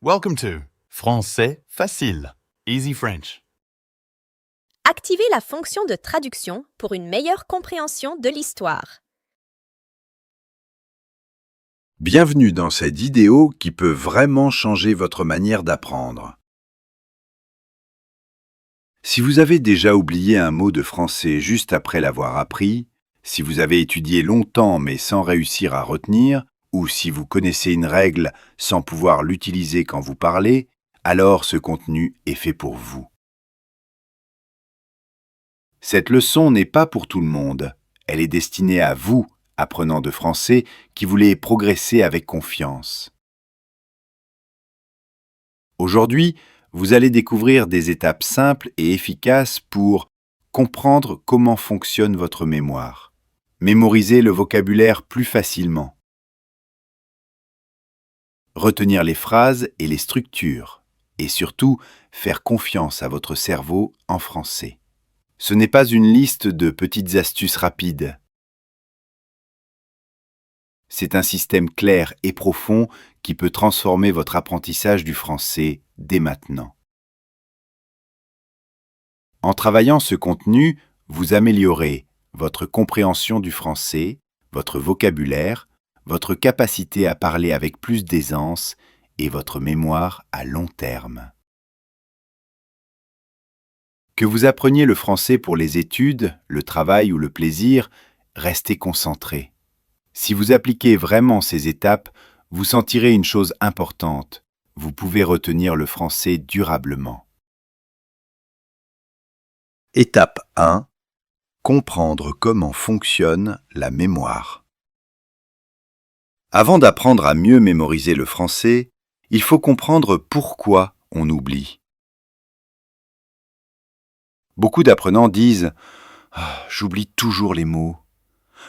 Welcome to Français facile, Easy French. Activez la fonction de traduction pour une meilleure compréhension de l'histoire. Bienvenue dans cette vidéo qui peut vraiment changer votre manière d'apprendre. Si vous avez déjà oublié un mot de français juste après l'avoir appris, si vous avez étudié longtemps mais sans réussir à retenir, ou si vous connaissez une règle sans pouvoir l'utiliser quand vous parlez, alors ce contenu est fait pour vous. Cette leçon n'est pas pour tout le monde. Elle est destinée à vous, apprenants de français, qui voulez progresser avec confiance. Aujourd'hui, vous allez découvrir des étapes simples et efficaces pour comprendre comment fonctionne votre mémoire, mémoriser le vocabulaire plus facilement, retenir les phrases et les structures, et surtout faire confiance à votre cerveau en français. Ce n'est pas une liste de petites astuces rapides. C'est un système clair et profond qui peut transformer votre apprentissage du français dès maintenant. En travaillant ce contenu, vous améliorez votre compréhension du français, votre vocabulaire, votre capacité à parler avec plus d'aisance et votre mémoire à long terme. Que vous appreniez le français pour les études, le travail ou le plaisir, restez concentré. Si vous appliquez vraiment ces étapes, vous sentirez une chose importante. Vous pouvez retenir le français durablement. Étape 1. Comprendre comment fonctionne la mémoire. Avant d'apprendre à mieux mémoriser le français, il faut comprendre pourquoi on oublie. Beaucoup d'apprenants disent « J'oublie toujours les mots.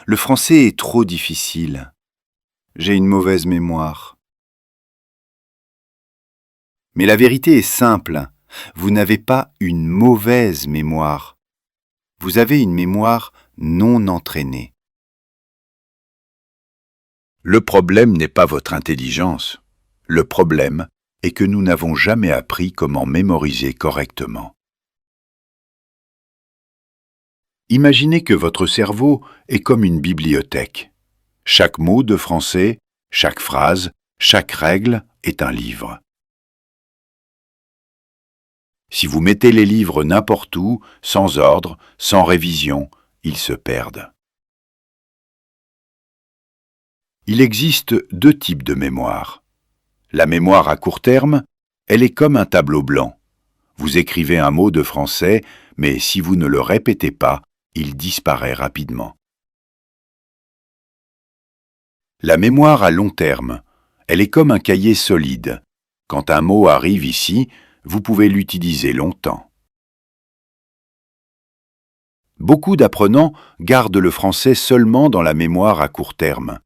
Le français est trop difficile. J'ai une mauvaise mémoire. » Mais la vérité est simple. Vous n'avez pas une mauvaise mémoire. Vous avez une mémoire non entraînée. Le problème n'est pas votre intelligence. Le problème est que nous n'avons jamais appris comment mémoriser correctement. Imaginez que votre cerveau est comme une bibliothèque. Chaque mot de français, chaque phrase, chaque règle est un livre. Si vous mettez les livres n'importe où, sans ordre, sans révision, ils se perdent. Il existe deux types de mémoire. La mémoire à court terme, elle est comme un tableau blanc. Vous écrivez un mot de français, mais si vous ne le répétez pas, il disparaît rapidement. La mémoire à long terme, elle est comme un cahier solide. Quand un mot arrive ici, vous pouvez l'utiliser longtemps. Beaucoup d'apprenants gardent le français seulement dans la mémoire à court terme.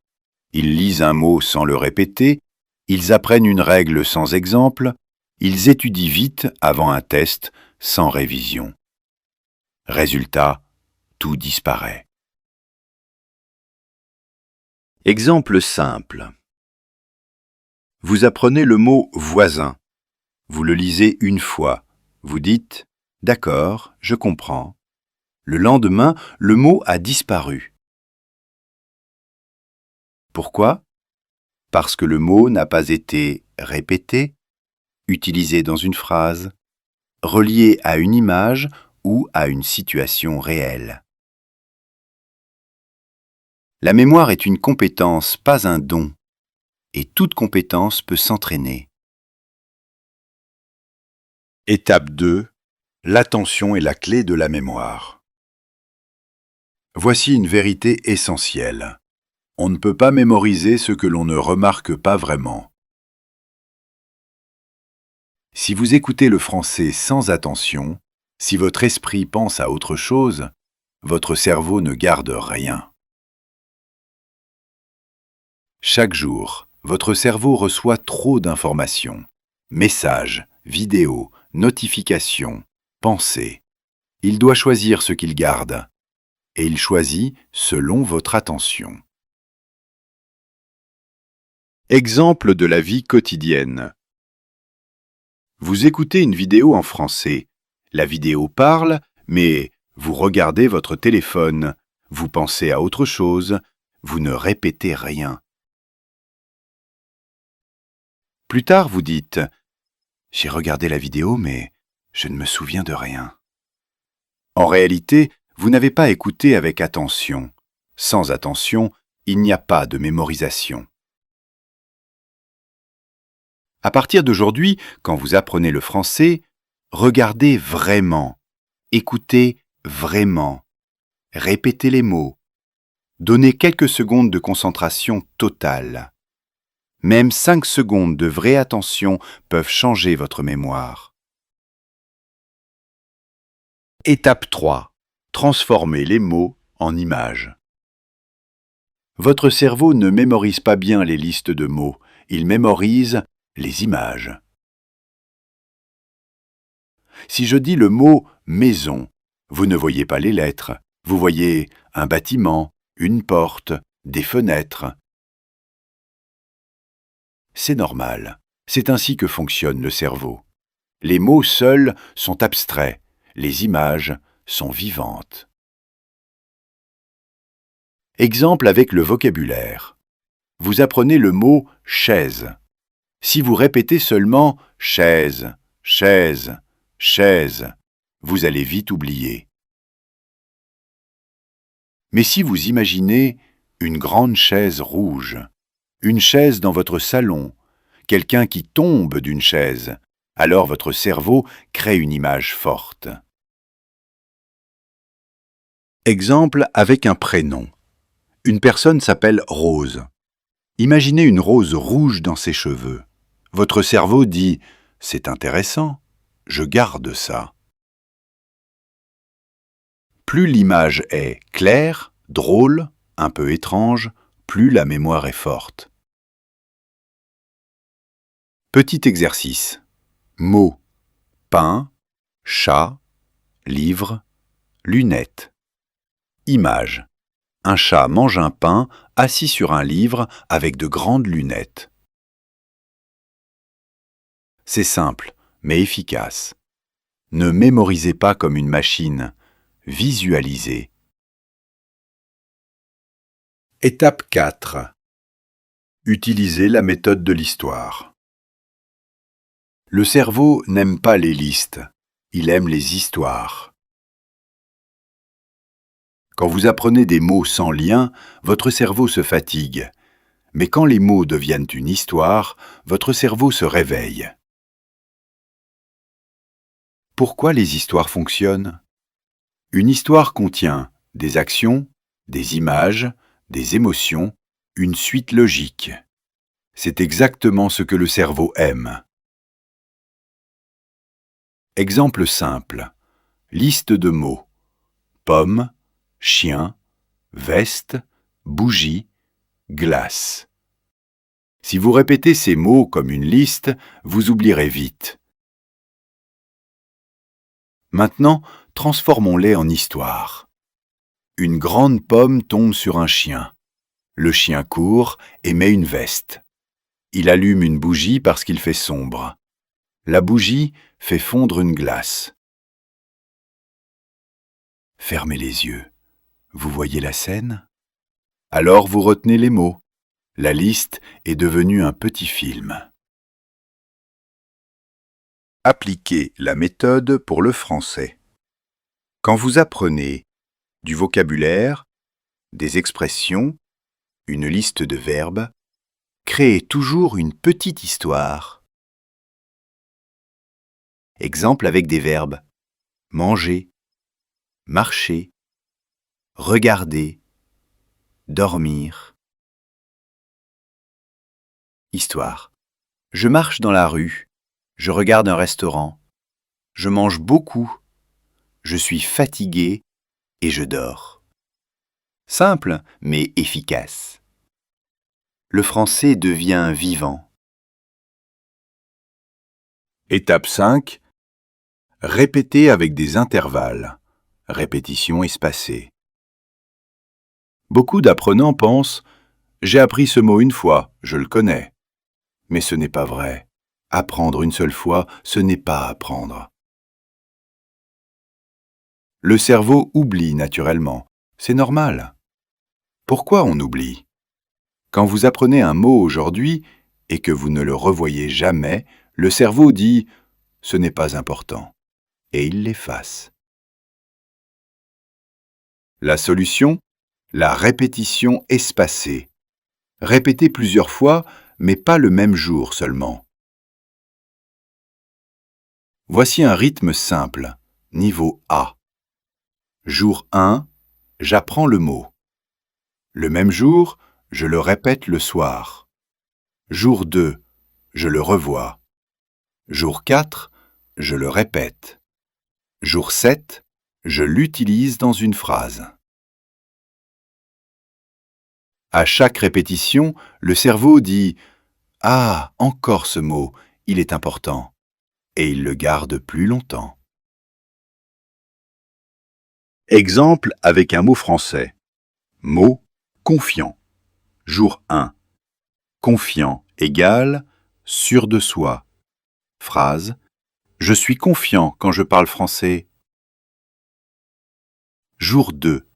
Ils lisent un mot sans le répéter, ils apprennent une règle sans exemple, ils étudient vite avant un test sans révision. Résultat, tout disparaît. Exemple simple. Vous apprenez le mot « voisin ». Vous le lisez une fois. Vous dites « D'accord, je comprends ». Le lendemain, le mot a disparu. Pourquoi ? Parce que le mot n'a pas été répété, utilisé dans une phrase, relié à une image ou à une situation réelle. La mémoire est une compétence, pas un don, et toute compétence peut s'entraîner. Étape 2. L'attention est la clé de la mémoire. Voici une vérité essentielle. On ne peut pas mémoriser ce que l'on ne remarque pas vraiment. Si vous écoutez le français sans attention, si votre esprit pense à autre chose, votre cerveau ne garde rien. Chaque jour, votre cerveau reçoit trop d'informations. Messages, vidéos, notifications, pensées. Il doit choisir ce qu'il garde. Et il choisit selon votre attention. Exemple de la vie quotidienne. Vous écoutez une vidéo en français. La vidéo parle, mais vous regardez votre téléphone. Vous pensez à autre chose. Vous ne répétez rien. Plus tard, vous dites « J'ai regardé la vidéo, mais je ne me souviens de rien. » En réalité, vous n'avez pas écouté avec attention. Sans attention, il n'y a pas de mémorisation. À partir d'aujourd'hui, quand vous apprenez le français, regardez vraiment, écoutez vraiment, répétez les mots, donnez quelques secondes de concentration totale. Même 5 secondes de vraie attention peuvent changer votre mémoire. Étape 3. Transformez les mots en images. Votre cerveau ne mémorise pas bien les listes de mots, il mémorise les images. Si je dis le mot « maison », vous ne voyez pas les lettres, vous voyez un bâtiment, une porte, des fenêtres. C'est normal, c'est ainsi que fonctionne le cerveau. Les mots seuls sont abstraits, les images sont vivantes. Exemple avec le vocabulaire. Vous apprenez le mot « chaise ». Si vous répétez seulement « chaise »,« chaise »,« chaise », vous allez vite oublier. Mais si vous imaginez une grande chaise rouge, une chaise dans votre salon, quelqu'un qui tombe d'une chaise, alors votre cerveau crée une image forte. Exemple avec un prénom. Une personne s'appelle Rose. Imaginez une rose rouge dans ses cheveux. Votre cerveau dit « C'est intéressant, je garde ça ». Plus l'image est claire, drôle, un peu étrange, plus la mémoire est forte. Petit exercice. Mots. Pain, chat, livre, lunettes. Image. Un chat mange un pain assis sur un livre avec de grandes lunettes. C'est simple, mais efficace. Ne mémorisez pas comme une machine, visualisez. Étape 4. Utilisez la méthode de l'histoire. Le cerveau n'aime pas les listes, il aime les histoires. Quand vous apprenez des mots sans lien, votre cerveau se fatigue. Mais quand les mots deviennent une histoire, votre cerveau se réveille. Pourquoi les histoires fonctionnent ? Une histoire contient des actions, des images, des émotions, une suite logique. C'est exactement ce que le cerveau aime. Exemple simple. Liste de mots. Pomme, chien, veste, bougie, glace. Si vous répétez ces mots comme une liste, vous oublierez vite. Maintenant, transformons-les en histoire. Une grande pomme tombe sur un chien. Le chien court et met une veste. Il allume une bougie parce qu'il fait sombre. La bougie fait fondre une glace. Fermez les yeux. Vous voyez la scène ? Alors vous retenez les mots. La liste est devenue un petit film. Appliquez la méthode pour le français. Quand vous apprenez du vocabulaire, des expressions, une liste de verbes, créez toujours une petite histoire. Exemple avec des verbes. Manger, marcher, regarder, dormir. Histoire. Je marche dans la rue. Je regarde un restaurant. Je mange beaucoup. Je suis fatigué et je dors. Simple, mais efficace. Le français devient vivant. Étape 5. Répétez avec des intervalles. Répétition espacée. Beaucoup d'apprenants pensent « J'ai appris ce mot une fois, je le connais ». Mais ce n'est pas vrai. Apprendre une seule fois, ce n'est pas apprendre. Le cerveau oublie naturellement. C'est normal. Pourquoi on oublie? Quand vous apprenez un mot aujourd'hui et que vous ne le revoyez jamais, le cerveau dit « ce n'est pas important » et il l'efface. La solution? La répétition espacée. Répétez plusieurs fois, mais pas le même jour seulement. Voici un rythme simple, niveau A. Jour 1, j'apprends le mot. Le même jour, je le répète le soir. Jour 2, je le revois. Jour 4, je le répète. Jour 7, je l'utilise dans une phrase. À chaque répétition, le cerveau dit « Ah, encore ce mot, il est important » et il le garde plus longtemps. Exemple avec un mot français. Mot confiant. Jour 1. Confiant égale sûr de soi. Phrase. Je suis confiant quand je parle français. Jour 2.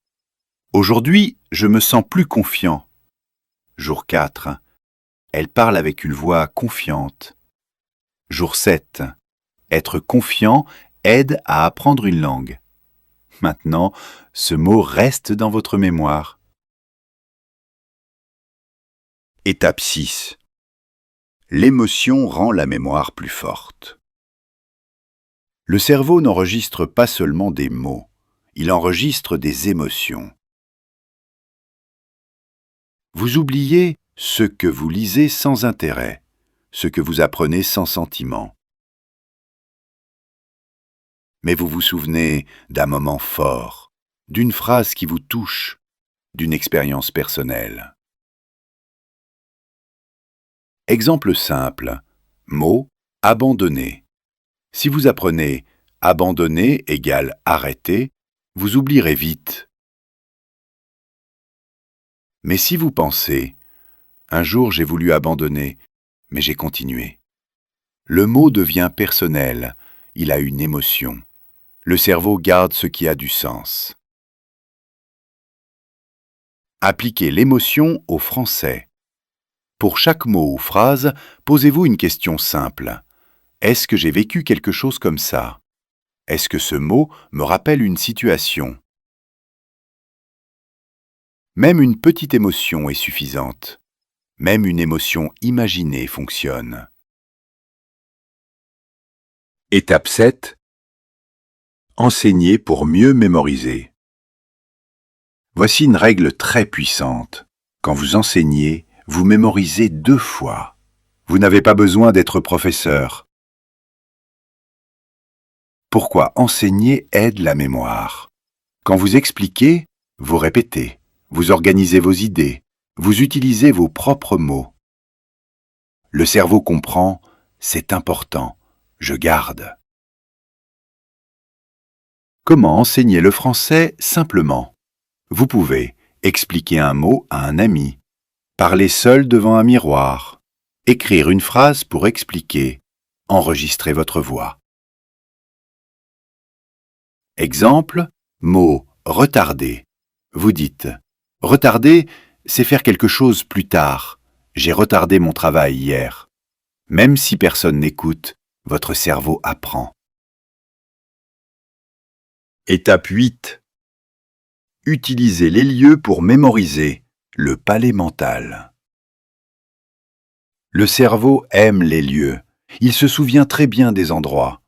Aujourd'hui, je me sens plus confiant. Jour 4. Elle parle avec une voix confiante. Jour 7. Être confiant aide à apprendre une langue. Maintenant, ce mot reste dans votre mémoire. Étape 6. L'émotion rend la mémoire plus forte. Le cerveau n'enregistre pas seulement des mots, il enregistre des émotions. Vous oubliez ce que vous lisez sans intérêt, ce que vous apprenez sans sentiment. Mais vous vous souvenez d'un moment fort, d'une phrase qui vous touche, d'une expérience personnelle. Exemple simple. Mot abandonner. Si vous apprenez abandonner égale arrêter, vous oublierez vite. Mais si vous pensez un jour j'ai voulu abandonner, mais j'ai continué. Le mot devient personnel, il a une émotion. Le cerveau garde ce qui a du sens. Appliquez l'émotion au français. Pour chaque mot ou phrase, posez-vous une question simple. Est-ce que j'ai vécu quelque chose comme ça? Est-ce que ce mot me rappelle une situation? Même une petite émotion est suffisante. Même une émotion imaginée fonctionne. Étape 7. Enseigner pour mieux mémoriser. Voici une règle très puissante. Quand vous enseignez, vous mémorisez 2 fois. Vous n'avez pas besoin d'être professeur. Pourquoi enseigner aide la mémoire? Quand vous expliquez, vous répétez, vous organisez vos idées, vous utilisez vos propres mots. Le cerveau comprend, c'est important, je garde. Comment enseigner le français simplement? Vous pouvez expliquer un mot à un ami, parler seul devant un miroir, écrire une phrase pour expliquer, enregistrer votre voix. Exemple, mot retarder. Vous dites « Retarder, c'est faire quelque chose plus tard. J'ai retardé mon travail hier. » Même si personne n'écoute, votre cerveau apprend. Étape 8. Utilisez les lieux pour mémoriser, le palais mental. Le cerveau aime les lieux. Il se souvient très bien des endroits.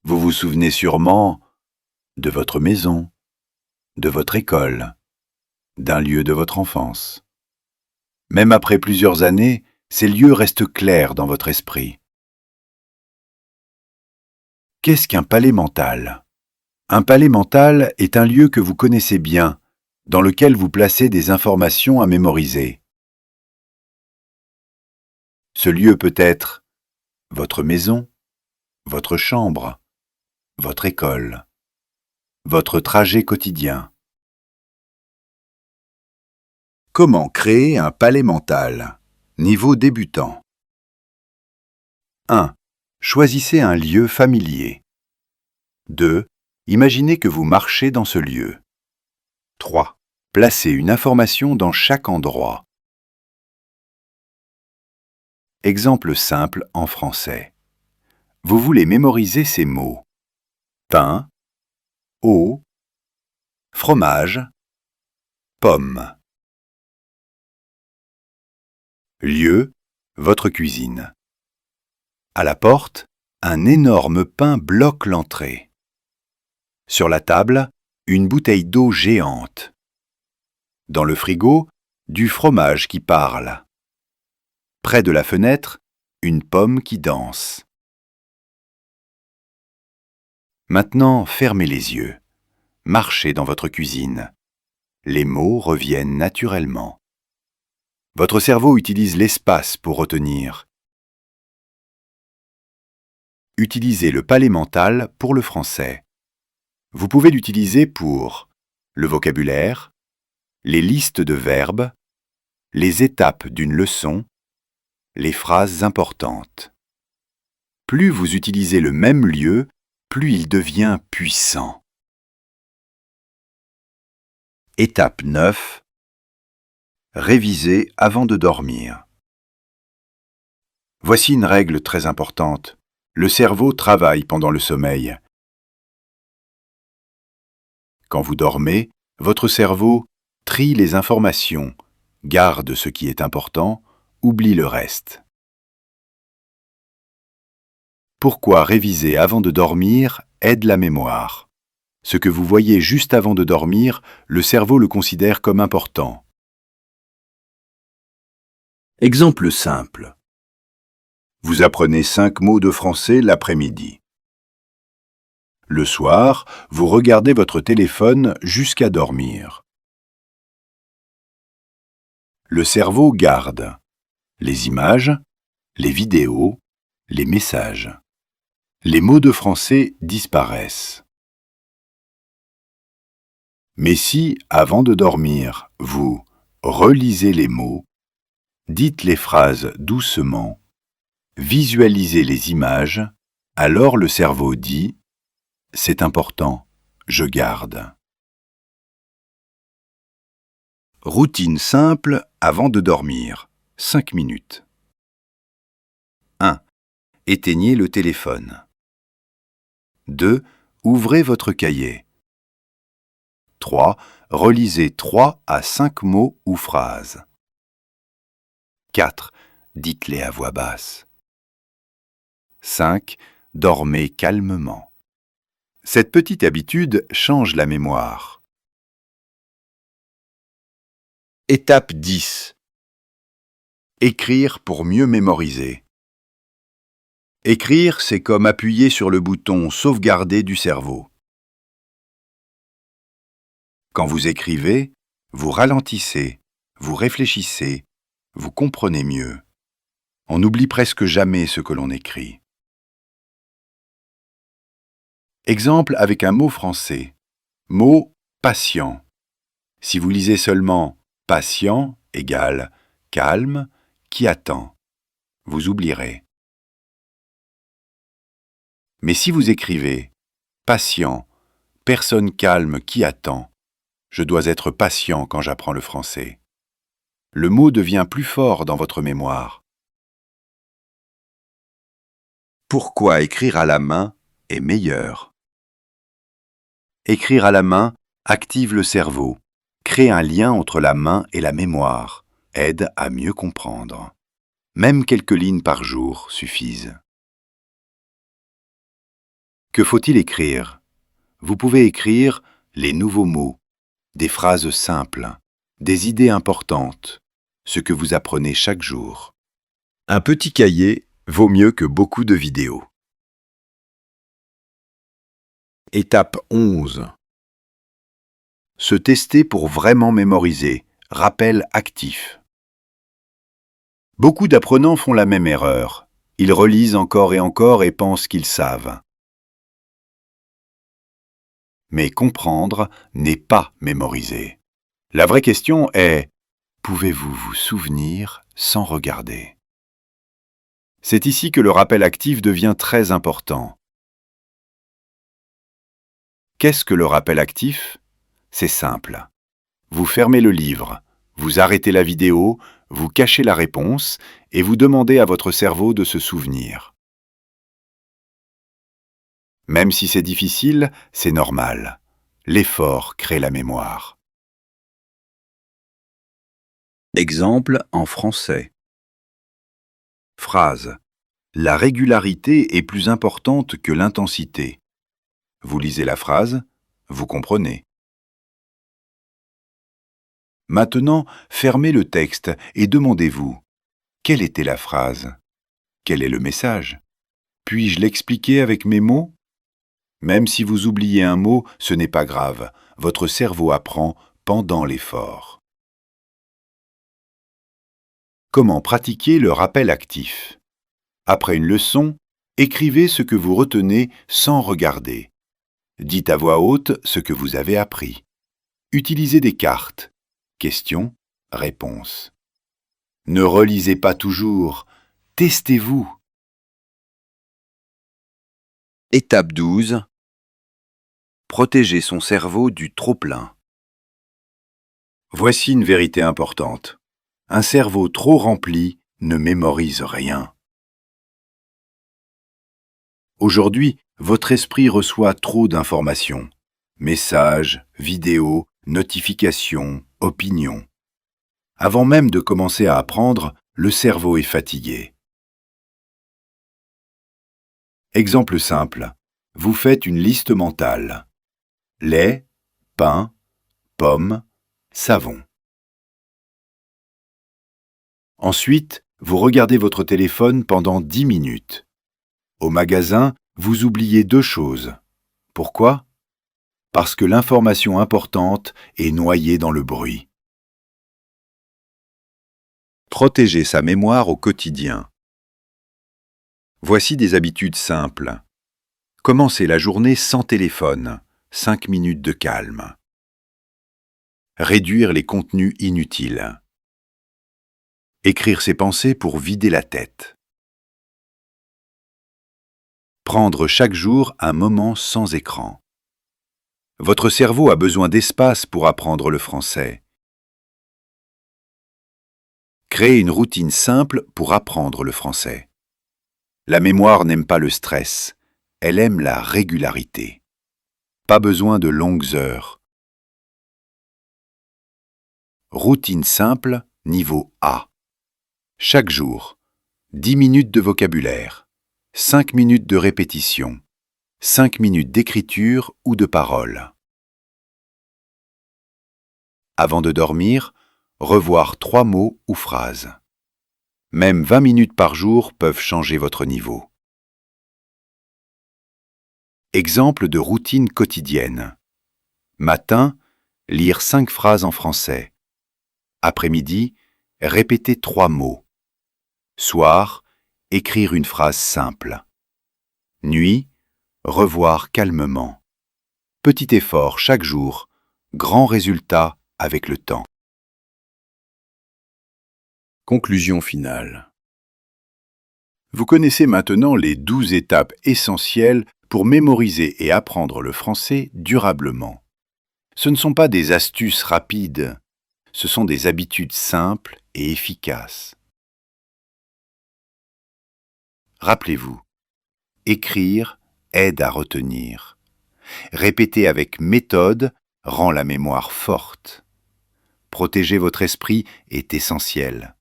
Vous vous souvenez sûrement de votre maison, de votre école, d'un lieu de votre enfance. Même après plusieurs années, ces lieux restent clairs dans votre esprit. Qu'est-ce qu'un palais mental? Un palais mental est un lieu que vous connaissez bien, dans lequel vous placez des informations à mémoriser. Ce lieu peut être votre maison, votre chambre, votre école, votre trajet quotidien. Comment créer un palais mental? Niveau débutant. 1. Choisissez un lieu familier. 2. Imaginez que vous marchez dans ce lieu. 3. Placez une information dans chaque endroit. Exemple simple en français. Vous voulez mémoriser ces mots. Pain, eau, fromage, pomme. Lieu, votre cuisine. À la porte, un énorme pain bloque l'entrée. Sur la table, une bouteille d'eau géante. Dans le frigo, du fromage qui parle. Près de la fenêtre, une pomme qui danse. Maintenant, fermez les yeux. Marchez dans votre cuisine. Les mots reviennent naturellement. Votre cerveau utilise l'espace pour retenir. Utilisez le palais mental pour le français. Vous pouvez l'utiliser pour le vocabulaire, les listes de verbes, les étapes d'une leçon, les phrases importantes. Plus vous utilisez le même lieu, plus il devient puissant. Étape 9. Réviser avant de dormir. Voici une règle très importante. Le cerveau travaille pendant le sommeil. Quand vous dormez, votre cerveau trie les informations, garde ce qui est important, oublie le reste. Pourquoi réviser avant de dormir aide la mémoire? Ce que vous voyez juste avant de dormir, le cerveau le considère comme important. Exemple simple. Vous apprenez 5 mots de français l'après-midi. Le soir, vous regardez votre téléphone jusqu'à dormir. Le cerveau garde les images, les vidéos, les messages. Les mots de français disparaissent. Mais si, avant de dormir, vous relisez les mots, dites les phrases doucement, visualisez les images, alors le cerveau dit « C'est important, je garde ». Routine simple avant de dormir. 5 minutes. 1. Éteignez le téléphone. 2. Ouvrez votre cahier. 3. Relisez 3 à 5 mots ou phrases. 4. Dites-les à voix basse. 5. Dormez calmement. Cette petite habitude change la mémoire. Étape 10. Écrire pour mieux mémoriser. Écrire, c'est comme appuyer sur le bouton « Sauvegarder » du cerveau. Quand vous écrivez, vous ralentissez, vous réfléchissez, vous comprenez mieux. On n'oublie presque jamais ce que l'on écrit. Exemple avec un mot français. Mot « patient ». Si vous lisez seulement « patient » égale « calme » qui attend, vous oublierez. Mais si vous écrivez « patient », personne calme qui attend, je dois être patient quand j'apprends le français. Le mot devient plus fort dans votre mémoire. Pourquoi écrire à la main est meilleur? Écrire à la main active le cerveau, crée un lien entre la main et la mémoire, aide à mieux comprendre. Même quelques lignes par jour suffisent. Que faut-il écrire? Vous pouvez écrire les nouveaux mots, des phrases simples, des idées importantes, ce que vous apprenez chaque jour. Un petit cahier vaut mieux que beaucoup de vidéos. Étape 11. Se tester pour vraiment mémoriser. Rappel actif. Beaucoup d'apprenants font la même erreur. Ils relisent encore et pensent qu'ils savent. Mais comprendre n'est pas mémoriser. La vraie question est, pouvez-vous vous souvenir sans regarder. C'est ici que le rappel actif devient très important. Qu'est-ce que le rappel actif? C'est simple. Vous fermez le livre, vous arrêtez la vidéo, vous cachez la réponse et vous demandez à votre cerveau de se souvenir. Même si c'est difficile, c'est normal. L'effort crée la mémoire. Exemple en français. Phrase. La régularité est plus importante que l'intensité. Vous lisez la phrase, vous comprenez. Maintenant, fermez le texte et demandez-vous, quelle était la phrase? Quel est le message? Puis-je l'expliquer avec mes mots? Même si vous oubliez un mot, ce n'est pas grave. Votre cerveau apprend pendant l'effort. Comment pratiquer le rappel actif? Après une leçon, écrivez ce que vous retenez sans regarder. Dites à voix haute ce que vous avez appris. Utilisez des cartes. Questions, réponses. Ne relisez pas toujours. Testez-vous. Étape 12. Protéger son cerveau du trop-plein. Voici une vérité importante. Un cerveau trop rempli ne mémorise rien. Aujourd'hui, votre esprit reçoit trop d'informations. Messages, vidéos, notifications, opinions. Avant même de commencer à apprendre, le cerveau est fatigué. Exemple simple. Vous faites une liste mentale. Lait, pain, pommes, savon. Ensuite, vous regardez votre téléphone pendant 10 minutes. Au magasin, vous oubliez 2 choses. Pourquoi? Parce que l'information importante est noyée dans le bruit. Protéger sa mémoire au quotidien. Voici des habitudes simples. Commencez la journée sans téléphone, 5 minutes de calme. Réduire les contenus inutiles. Écrire ses pensées pour vider la tête. Prendre chaque jour un moment sans écran. Votre cerveau a besoin d'espace pour apprendre le français. Créez une routine simple pour apprendre le français. La mémoire n'aime pas le stress, elle aime la régularité. Pas besoin de longues heures. Routine simple, niveau A. Chaque jour, 10 minutes de vocabulaire, 5 minutes de répétition, 5 minutes d'écriture ou de parole. Avant de dormir, revoir 3 mots ou phrases. Même 20 minutes par jour peuvent changer votre niveau. Exemple de routine quotidienne. Matin, lire 5 phrases en français. Après-midi, répéter 3 mots. Soir, écrire une phrase simple. Nuit, revoir calmement. Petit effort chaque jour, grand résultat avec le temps. Conclusion finale. Vous connaissez maintenant les 12 étapes essentielles pour mémoriser et apprendre le français durablement. Ce ne sont pas des astuces rapides, ce sont des habitudes simples et efficaces. Rappelez-vous, écrire aide à retenir. Répéter avec méthode rend la mémoire forte. Protéger votre esprit est essentiel.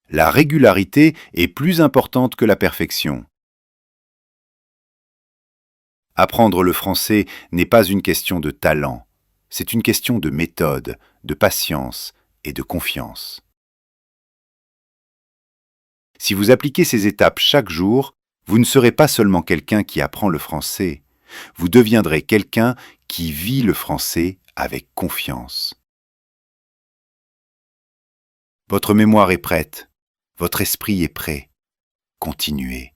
La régularité est plus importante que la perfection. Apprendre le français n'est pas une question de talent, c'est une question de méthode, de patience et de confiance. Si vous appliquez ces étapes chaque jour, vous ne serez pas seulement quelqu'un qui apprend le français, vous deviendrez quelqu'un qui vit le français avec confiance. Votre mémoire est prête, votre esprit est prêt. Continuez.